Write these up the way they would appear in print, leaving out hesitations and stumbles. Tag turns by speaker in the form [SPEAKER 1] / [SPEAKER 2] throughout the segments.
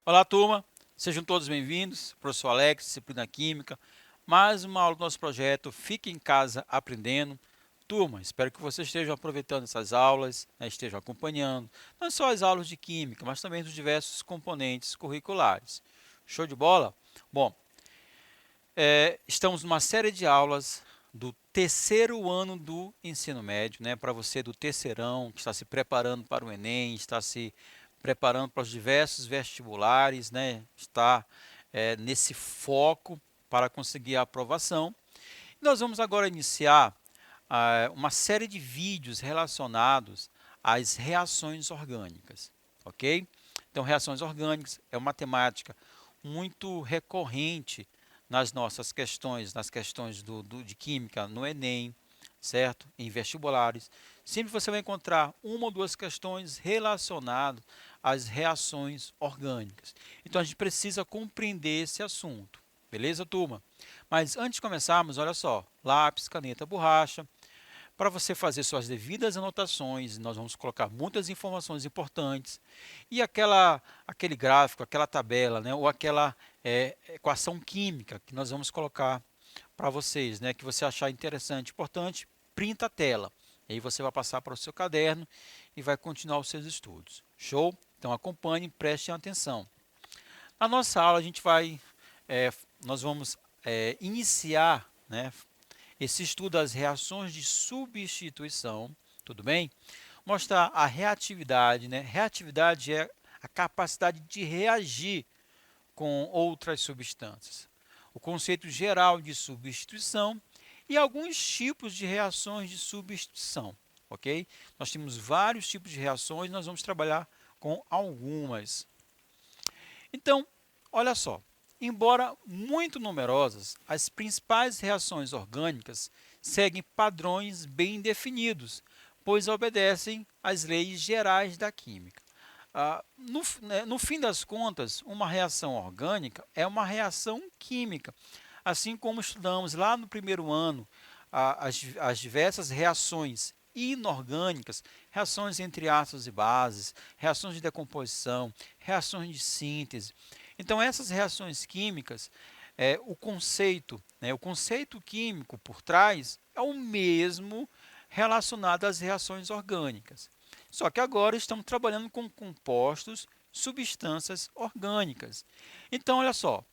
[SPEAKER 1] Olá, turma, sejam todos bem-vindos. Professor Alex, disciplina Química, mais uma aula do nosso projeto Fique em Casa Aprendendo. Turma, espero que vocês estejam aproveitando essas aulas, estejam acompanhando, não só as aulas de Química, mas também dos diversos componentes curriculares. Show de bola? Bom, estamos numa série de aulas do terceiro ano do ensino médio, para você do terceirão, que está se preparando para o Enem, está se preparando para os diversos vestibulares, está nesse foco para conseguir a aprovação. Nós vamos agora iniciar uma série de vídeos relacionados às reações orgânicas, ok? Então, reações orgânicas é uma temática muito recorrente nas nossas questões, nas questões de Química no Enem, certo? Em vestibulares. Sempre você vai encontrar uma ou duas questões relacionadas às reações orgânicas. Então, a gente precisa compreender esse assunto. Beleza, turma? Mas antes de começarmos, olha só, lápis, caneta, borracha. Para você fazer suas devidas anotações, nós vamos colocar muitas informações importantes e aquele gráfico, aquela tabela, ou aquela equação química que nós vamos colocar para vocês, que você achar interessante, importante, printa a tela. E aí você vai passar para o seu caderno e vai continuar os seus estudos. Show? Então acompanhe, prestem atenção. Na nossa aula nós vamos iniciar, esse estudo das reações de substituição, tudo bem? Mostrar a reatividade, Reatividade é a capacidade de reagir com outras substâncias. O conceito geral de substituição e alguns tipos de reações de substituição, ok? Nós temos vários tipos de reações, nós vamos trabalhar com algumas. Então, olha só. Embora muito numerosas, as principais reações orgânicas seguem padrões bem definidos, pois obedecem às leis gerais da química. No fim das contas, uma reação orgânica é uma reação química, assim como estudamos lá no primeiro ano as diversas reações inorgânicas, reações entre ácidos e bases, reações de decomposição, reações de síntese. Então, essas reações químicas, o conceito químico por trás é o mesmo relacionado às reações orgânicas. Só que agora estamos trabalhando com compostos, substâncias orgânicas. Então, olha só,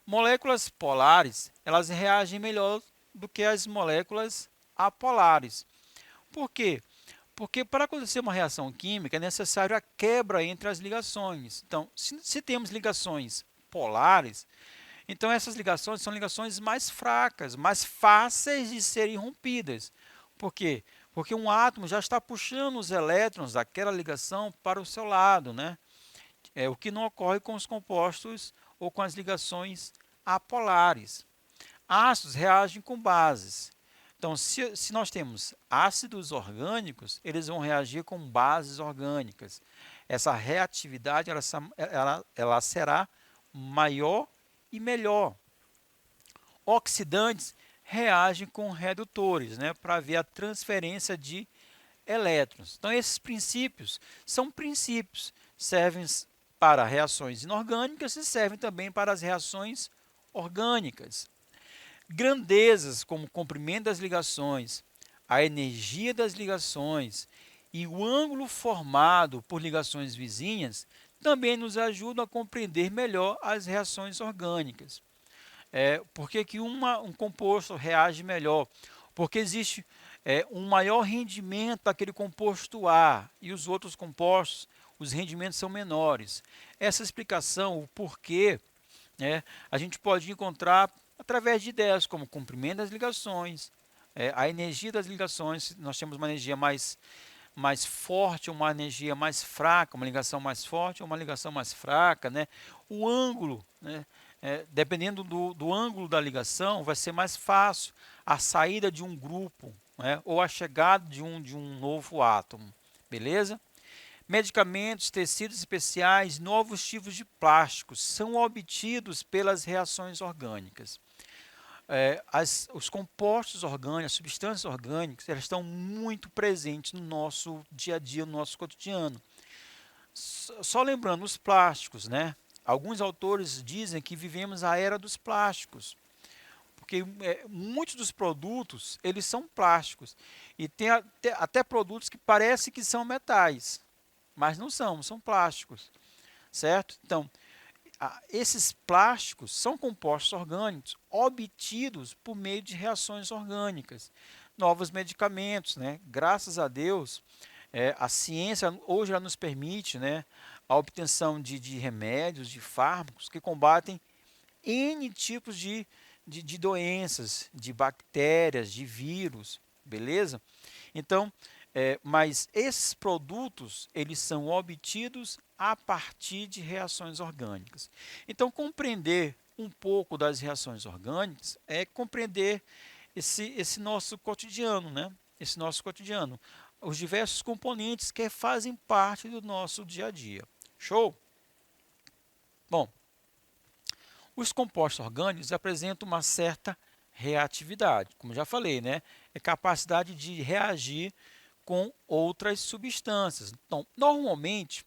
[SPEAKER 1] moléculas polares, elas reagem melhor do que as moléculas apolares. Por quê? Porque para acontecer uma reação química é necessário a quebra entre as ligações. Então, se temos ligações polares, então essas ligações são ligações mais fracas, mais fáceis de serem rompidas. Por quê? Porque um átomo já está puxando os elétrons daquela ligação para o seu lado, o que não ocorre com os compostos ou com as ligações apolares. Ácidos reagem com bases. Então, se nós temos ácidos orgânicos, eles vão reagir com bases orgânicas. Essa reatividade ela será maior e melhor. Oxidantes reagem com redutores, para ver a transferência de elétrons. Então, esses princípios são princípios, servem para reações inorgânicas e servem também para as reações orgânicas. Grandezas como o comprimento das ligações, a energia das ligações e o ângulo formado por ligações vizinhas também nos ajudam a compreender melhor as reações orgânicas. Por que um composto reage melhor? Porque existe um maior rendimento daquele composto A e os outros compostos, os rendimentos são menores. Essa explicação, o porquê, a gente pode encontrar através de ideias como o comprimento das ligações, a energia das ligações. Nós temos uma energia mais forte, uma energia mais fraca, uma ligação mais forte ou uma ligação mais fraca. O ângulo, dependendo do ângulo da ligação, vai ser mais fácil a saída de um grupo, ou a chegada de um novo átomo. Beleza? Medicamentos, tecidos especiais, novos tipos de plásticos são obtidos pelas reações orgânicas. os compostos orgânicos, as substâncias orgânicas, elas estão muito presentes no nosso dia a dia, no nosso cotidiano. Só lembrando, os plásticos, né? Alguns autores dizem que vivemos a era dos plásticos, porque muitos dos produtos, eles são plásticos. E tem até produtos que parecem que são metais, mas não são, são plásticos, certo? Então, esses plásticos são compostos orgânicos obtidos por meio de reações orgânicas. Novos medicamentos, né? Graças a Deus, a ciência hoje ela nos permite, né, a obtenção de remédios, de fármacos que combatem N tipos de doenças, de bactérias, de vírus, beleza? Então, mas esses produtos, eles são obtidos a partir de reações orgânicas. Então, compreender um pouco das reações orgânicas é compreender esse nosso cotidiano, né? Esse nosso cotidiano. Os diversos componentes que fazem parte do nosso dia a dia. Show? Bom, os compostos orgânicos apresentam uma certa reatividade, como já falei, né? É capacidade de reagir com outras substâncias. Então, normalmente,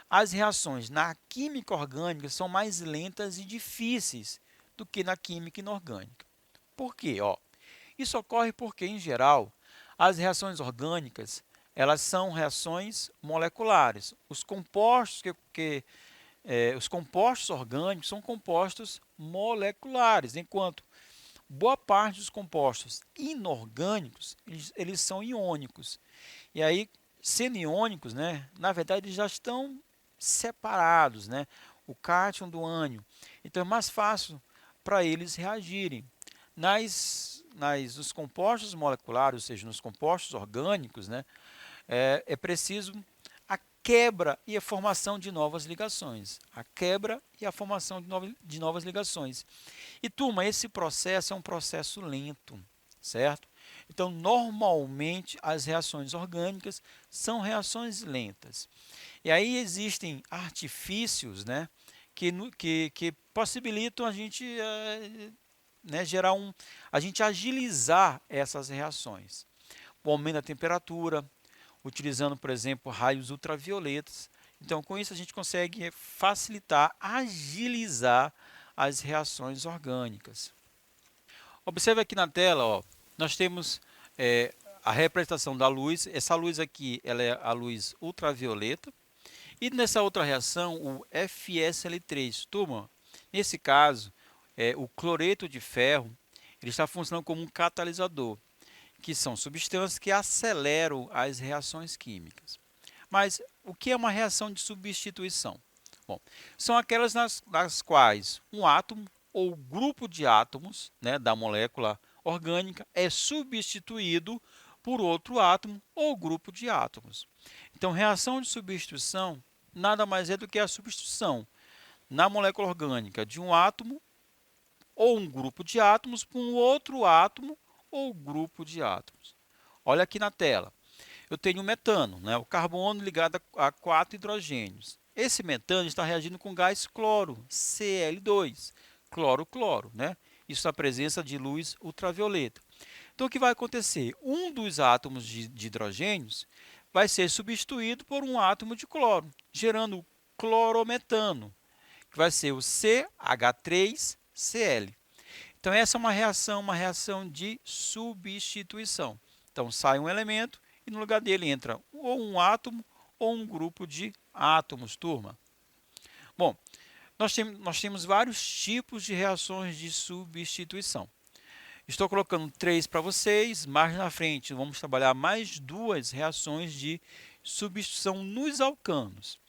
[SPEAKER 1] as reações na química orgânica são mais lentas e difíceis do que na química inorgânica. Por quê? Isso ocorre porque, em geral, as reações orgânicas elas são reações moleculares. Os compostos orgânicos são compostos moleculares, enquanto boa parte dos compostos inorgânicos eles são iônicos. E aí, sendo iônicos, né, na verdade, eles já estão separados, né, o cátion do ânion. Então, é mais fácil para eles reagirem. Nos compostos moleculares, ou seja, nos compostos orgânicos, né, é preciso a quebra e a formação de novas ligações. A quebra e a formação de novas ligações. E, turma, esse processo é um processo lento, certo? Então, normalmente, as reações orgânicas são reações lentas. E aí existem artifícios, né, que possibilitam a gente né, a gente agilizar essas reações. O aumento da temperatura, utilizando, por exemplo, raios ultravioletas. Então, com isso, a gente consegue facilitar, agilizar as reações orgânicas. Observe aqui na tela, nós temos a representação da luz. Essa luz aqui ela é a luz ultravioleta. E nessa outra reação, o FSL3. Turma, nesse caso, o cloreto de ferro ele está funcionando como um catalisador, que são substâncias que aceleram as reações químicas. Mas o que é uma reação de substituição? Bom, são aquelas nas quais um átomo ou grupo de átomos, né, da molécula orgânica é substituído por outro átomo ou grupo de átomos. Então, reação de substituição nada mais é do que a substituição na molécula orgânica de um átomo ou um grupo de átomos por um outro átomo ou grupo de átomos. Olha aqui na tela. Eu tenho o metano, né, o carbono ligado a 4 hidrogênios. Esse metano está reagindo com gás cloro, Cl2, cloro-cloro, né? Isso na presença de luz ultravioleta. Então, o que vai acontecer? Um dos átomos de hidrogênios vai ser substituído por um átomo de cloro, gerando o clorometano, que vai ser o CH3Cl. Então, essa é uma reação de substituição. Então, sai um elemento e no lugar dele entra ou um átomo ou um grupo de átomos, turma. Bom, nós temos vários tipos de reações de substituição. Estou colocando 3 para vocês, mais na frente vamos trabalhar mais 2 reações de substituição nos alcanos.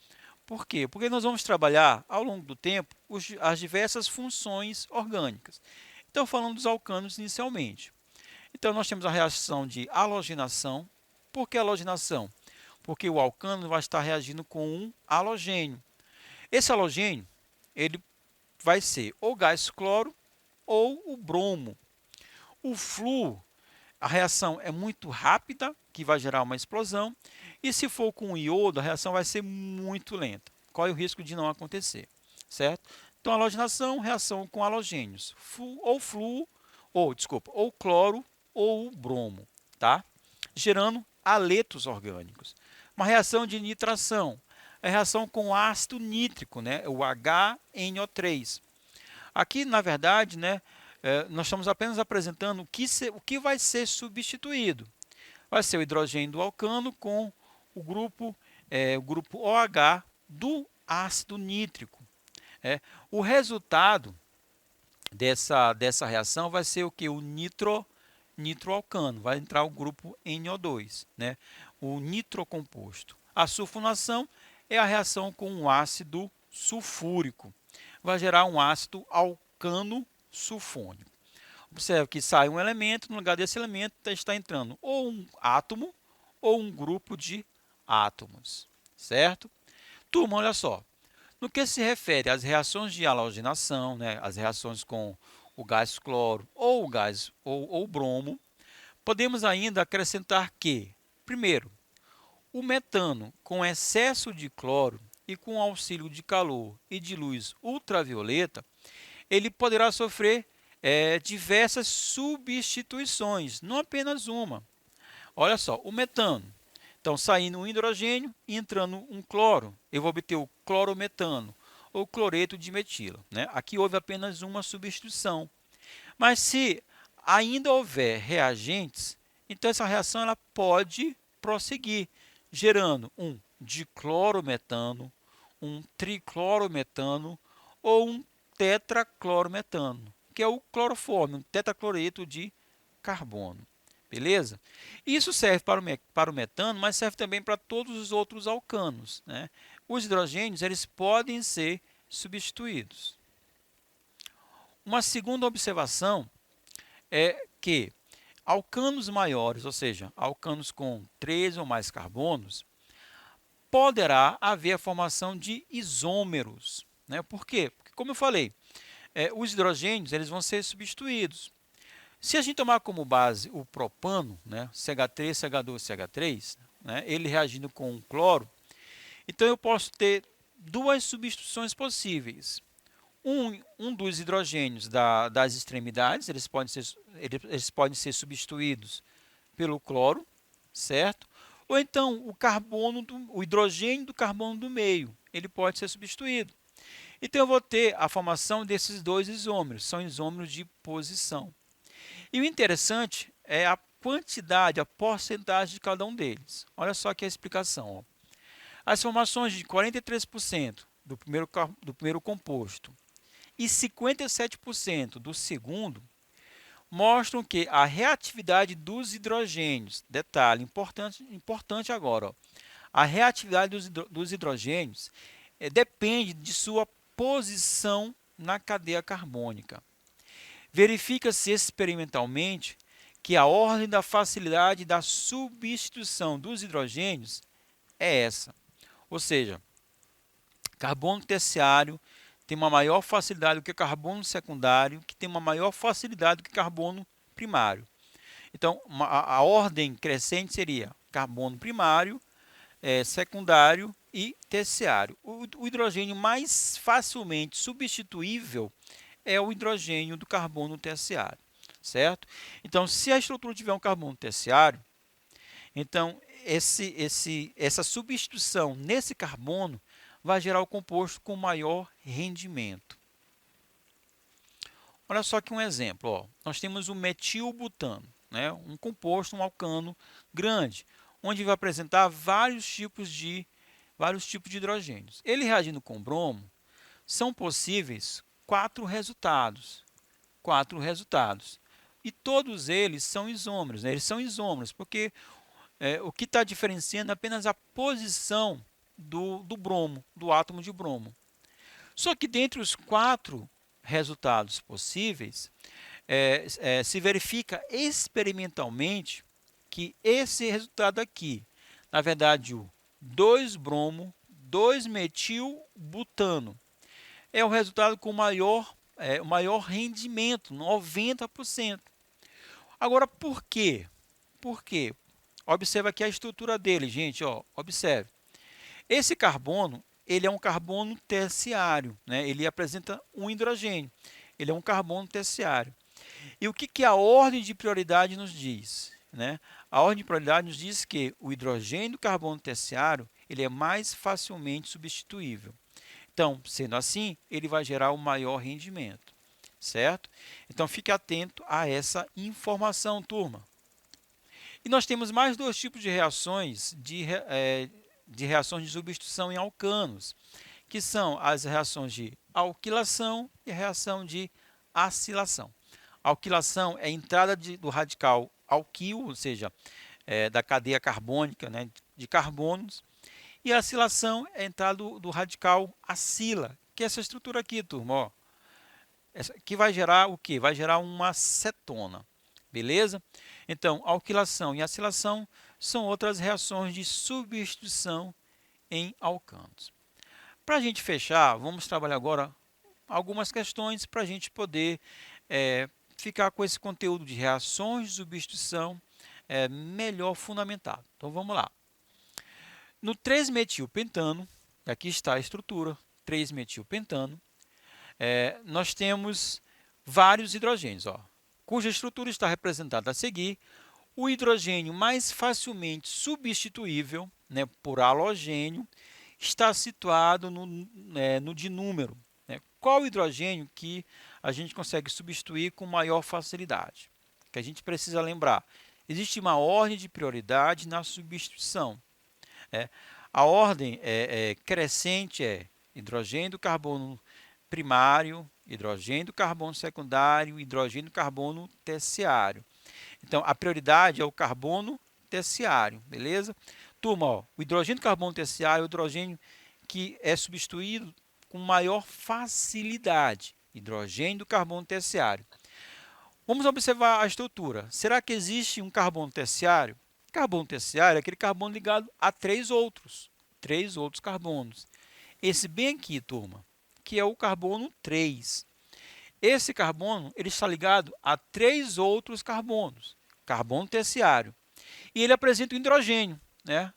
[SPEAKER 1] Por quê? Porque nós vamos trabalhar ao longo do tempo as diversas funções orgânicas. Então, falando dos alcanos inicialmente. Então, nós temos a reação de halogenação. Por que halogenação? Porque o alcano vai estar reagindo com um halogênio. Esse halogênio ele vai ser ou gás cloro ou o bromo. O flúor, a reação é muito rápida, que vai gerar uma explosão. E se for com iodo, a reação vai ser muito lenta. Qual é o risco de não acontecer? Certo? Então, halogenação, reação com halogênios, ou flúor ou cloro ou o bromo, tá? Gerando haletos orgânicos. Uma reação de nitração, a reação com ácido nítrico, né? O HNO3. Aqui, na verdade, né, nós estamos apenas apresentando o que vai ser substituído. Vai ser o hidrogênio do alcano com o grupo OH do ácido nítrico. O resultado dessa reação vai ser o que? O nitroalcano, vai entrar o grupo NO2, né? O nitrocomposto. A sulfonação é a reação com o ácido sulfúrico, vai gerar um ácido alcano sulfônico. Observe que sai um elemento, no lugar desse elemento está entrando ou um átomo ou um grupo de átomos, certo? Turma, olha só, no que se refere às reações de halogenação, né, as reações com o gás cloro ou o gás ou bromo, podemos ainda acrescentar que, primeiro, o metano com excesso de cloro e com auxílio de calor e de luz ultravioleta, ele poderá sofrer diversas substituições, não apenas uma. Olha só, o metano. Então, saindo um hidrogênio e entrando um cloro, eu vou obter o clorometano ou cloreto de metila, né? Aqui houve apenas uma substituição. Mas se ainda houver reagentes, então essa reação ela pode prosseguir, gerando um diclorometano, um triclorometano ou um tetraclorometano, que é o cloroforme, um tetracloreto de carbono. Beleza? Isso serve para o metano, mas serve também para todos os outros alcanos, né? Os hidrogênios eles podem ser substituídos. Uma segunda observação é que alcanos maiores, ou seja, alcanos com 3 ou mais carbonos, poderá haver a formação de isômeros, né? Por quê? Porque, como eu falei, os hidrogênios eles vão ser substituídos. Se a gente tomar como base o propano, né, CH3, CH2, CH3, né, ele reagindo com o cloro, então eu posso ter duas substituições possíveis. Um dos hidrogênios das extremidades, eles podem ser substituídos pelo cloro, certo? Ou então o hidrogênio do carbono do meio, ele pode ser substituído. Então eu vou ter a formação desses dois isômeros, são isômeros de posição. E o interessante é a quantidade, a porcentagem de cada um deles. Olha só aqui a explicação. Ó. As formações de 43% do primeiro composto e 57% do segundo mostram que a reatividade dos hidrogênios, detalhe importante agora, ó, a reatividade dos hidrogênios depende de sua posição na cadeia carbônica. Verifica-se experimentalmente que a ordem da facilidade da substituição dos hidrogênios é essa. Ou seja, carbono terciário tem uma maior facilidade do que carbono secundário, que tem uma maior facilidade do que carbono primário. Então, a ordem crescente seria carbono primário, secundário e terciário. O hidrogênio mais facilmente substituível é o hidrogênio do carbono terciário, certo? Então, se a estrutura tiver um carbono terciário, então essa substituição nesse carbono vai gerar o composto com maior rendimento. Olha só aqui um exemplo. Ó. Nós temos o metilbutano, né? Um composto, um alcano grande, onde vai apresentar vários tipos de hidrogênios. Ele reagindo com bromo, são possíveis quatro resultados. E todos eles são isômeros. Né? Eles são isômeros porque o que está diferenciando é apenas a posição do bromo, do átomo de bromo. Só que dentre os quatro resultados possíveis, se verifica experimentalmente que esse resultado aqui, na verdade, o 2-bromo, 2-metilbutano, é o resultado com maior rendimento, 90%. Agora, por quê? Por quê? Observe aqui a estrutura dele, gente. Ó, observe. Esse carbono, ele é um carbono terciário, né? Ele apresenta um hidrogênio. Ele é um carbono terciário. E o que a ordem de prioridade nos diz, né? A ordem de prioridade nos diz que o hidrogênio do carbono terciário ele é mais facilmente substituível. Então, sendo assim, ele vai gerar um maior rendimento, certo? Então, fique atento a essa informação, turma. E nós temos mais dois tipos de reações de reações de substituição em alcanos, que são as reações de alquilação e a reação de acilação. A alquilação é a entrada do radical alquil, ou seja, da cadeia carbônica, né, de carbonos, e a acilação é a entrada do radical acila, que é essa estrutura aqui, turma, ó, que vai gerar o quê? Vai gerar uma cetona, beleza? Então, alquilação e acilação são outras reações de substituição em alcanos. Para a gente fechar, vamos trabalhar agora algumas questões para a gente poder ficar com esse conteúdo de reações de substituição melhor fundamentado. Então vamos lá. No 3-metilpentano, aqui está a estrutura, 3-metilpentano, nós temos vários hidrogênios, ó, cuja estrutura está representada a seguir. O hidrogênio mais facilmente substituível, né, por halogênio está situado no dinúmero. Né? Qual hidrogênio que a gente consegue substituir com maior facilidade? Que a gente precisa lembrar. Existe uma ordem de prioridade na substituição. A ordem crescente é hidrogênio do carbono primário, hidrogênio do carbono secundário, hidrogênio do carbono terciário. Então, a prioridade é o carbono terciário, beleza? Turma, ó, o hidrogênio do carbono terciário é o hidrogênio que é substituído com maior facilidade. Hidrogênio do carbono terciário. Vamos observar a estrutura. Será que existe um carbono terciário? Carbono terciário é aquele carbono ligado a três outros carbonos. Esse bem aqui, turma, que é o carbono 3. Esse carbono ele está ligado a três outros carbonos, carbono terciário, e ele apresenta o hidrogênio, né?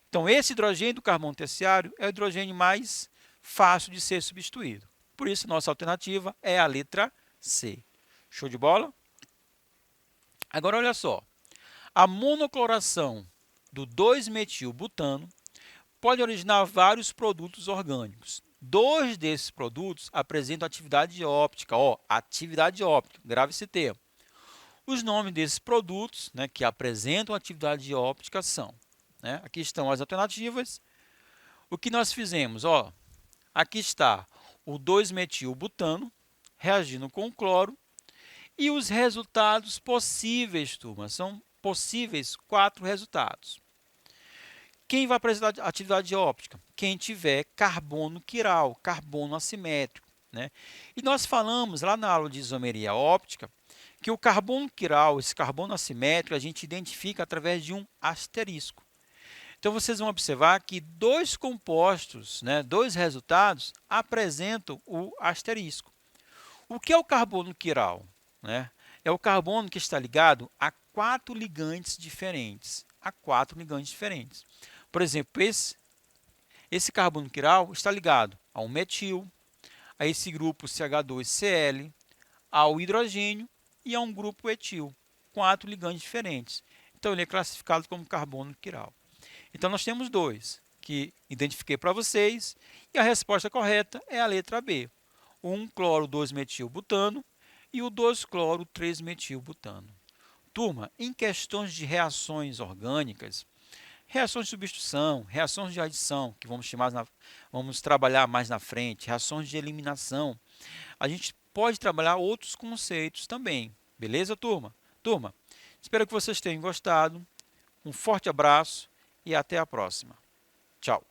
[SPEAKER 1] Então, esse hidrogênio do carbono terciário é o hidrogênio mais fácil de ser substituído. Por isso, nossa alternativa é a letra C. Show de bola? Agora, olha só. A monocloração do 2-metilbutano pode originar vários produtos orgânicos. Dois desses produtos apresentam atividade óptica. Ó, atividade óptica, grave esse termo. Os nomes desses produtos, né, que apresentam atividade óptica são, né, aqui estão as alternativas. O que nós fizemos? Ó, aqui está o 2-metilbutano reagindo com o cloro e os resultados possíveis, turma, são possíveis 4 resultados. Quem vai apresentar atividade óptica? Quem tiver carbono quiral, carbono assimétrico, né? E nós falamos lá na aula de isomeria óptica que o carbono quiral, esse carbono assimétrico, a gente identifica através de um asterisco. Então, vocês vão observar que dois compostos, né, dois resultados, apresentam o asterisco. O que é o carbono quiral? Né? É o carbono que está ligado a 4 ligantes diferentes. Por exemplo, esse carbono quiral está ligado a um metil, a esse grupo CH2Cl, ao hidrogênio e a um grupo etil, 4 ligantes diferentes. Então, ele é classificado como carbono quiral. Então, nós temos dois que identifiquei para vocês e a resposta correta é a letra B. O 1-cloro-2-metilbutano e o 2-cloro-3-metilbutano. Turma, em questões de reações orgânicas, reações de substituição, reações de adição, que vamos trabalhar mais na frente, reações de eliminação, a gente pode trabalhar outros conceitos também. Beleza, turma? Turma, espero que vocês tenham gostado. Um forte abraço e até a próxima. Tchau!